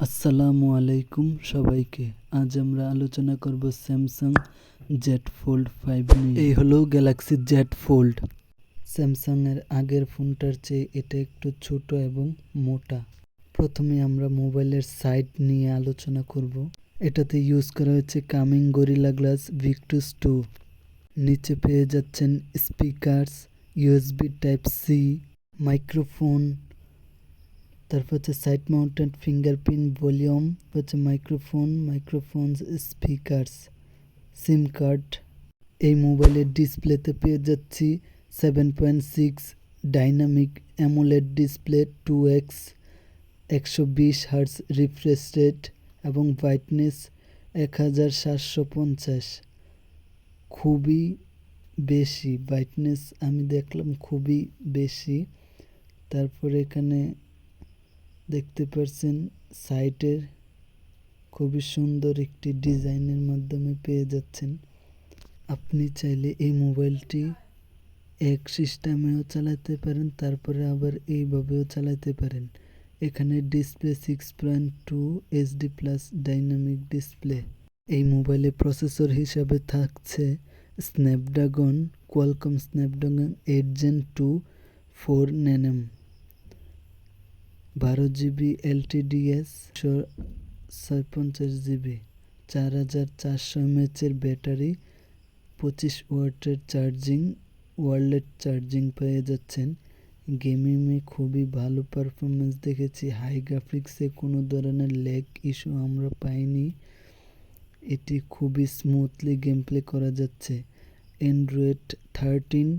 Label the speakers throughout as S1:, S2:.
S1: আসসালামু আলাইকুম সবাইকে। আজ আমরা আলোচনা করব স্যামসাং জেড ফোল্ড 5 নিয়ে। এই হলো গ্যালাক্সি জেড ফোল্ড। স্যামসাংয়ের আগের ফোনটার চেয়ে এটা একটু ছোট এবং মোটা। প্রথমে আমরা মোবাইলের সাইড নিয়ে আলোচনা করব। এটাতে ইউজ করা হয়েছে কামিং গরিলা গ্লাস ভিক্টোস 2। নিচে পেয়ে যাচ্ছেন speakers, USB type C, microphone, তারপর হচ্ছে সাইড মাউন্টেড ফিঙ্গারপ্রিন্ট ভলিউম, হচ্ছে মাইক্রোফোনস, স্পিকারস, সিম কার্ড। এই মোবাইলের ডিসপ্লেতে পেয়ে যাচ্ছি 7.6 dynamic AMOLED display, 2x 120 hertz refresh rate এবং ব্রাইটনেস 1750। খুবই বেশি ব্রাইটনেস, আমি দেখলাম খুবই বেশি। তারপরে এখানে দেখতে পাচ্ছেন সাইটের খুবই সুন্দর একটি ডিজাইনের মাধ্যমে পেয়ে যাচ্ছেন। আপনি চাইলে এই মোবাইলটি এক সিস্টেমেও চালাতে পারেন, তারপরে আবার এইভাবেও চালাতে পারেন। এখানে display 6.2 HD plus dynamic display. এই মোবাইলে প্রসেসর হিসাবে থাকছে Snapdragon, Qualcomm Snapdragon 8 Gen 2 4 nm, 12 GB LTDS, 56 GB, 4400 mAh battery, 25 ওয়াটের চার্জিং, ওয়্যারলেস চার্জিং পেয়ে যাচ্ছেন। গেমিংয়ে খুবই ভালো পারফরমেন্স দেখেছি। হাই গ্রাফিক্সে কোনো ধরনের ল্যাগ ইস্যু আমরা পাইনি। এটি খুবই স্মুথলি গেম প্লে করা যাচ্ছে। Android 13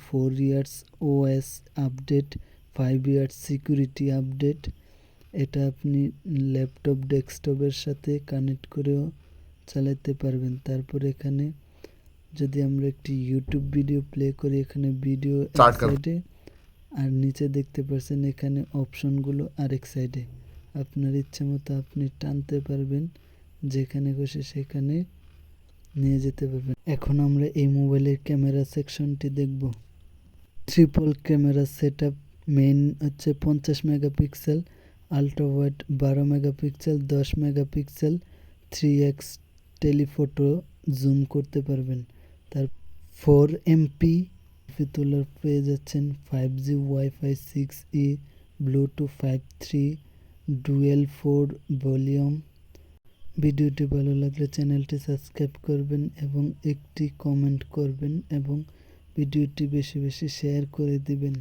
S1: 4 years OS update, 5 years security update. এটা আপনি ল্যাপটপ ডেস্কটপের সাথে কানেক্ট করেও চালাতে পারবেন। তারপর এখানে যদি আমরা একটি ইউটিউব ভিডিও প্লে করি, এখানে ভিডিও এক সাইডে আর নিচে দেখতে পাচ্ছেন এখানে অপশনগুলো আরেক সাইডে। আপনার ইচ্ছে মতো আপনি টানতে পারবেন, যেখানে খুশি সেখানে নিয়ে যেতে পারবেন। এখন আমরা এই মোবাইলের ক্যামেরা সেকশনটি দেখব। Triple camera setup. মেইন হচ্ছে 50 megapixel, ultra wide 12 megapixel, 10 megapixel, 3x telephoto zoom করতে পারবেন। তার 4 MP তোলার পেয়ে যাচ্ছেন। 5G wifi 6E, Bluetooth 5.3, dual 4 volume. ভিডিওটি ভালো লাগলে চ্যানেলটি সাবস্ক্রাইব করবেন এবং একটি কমেন্ট করবেন এবং ভিডিওটি বেশি বেশি শেয়ার করে দিবেন।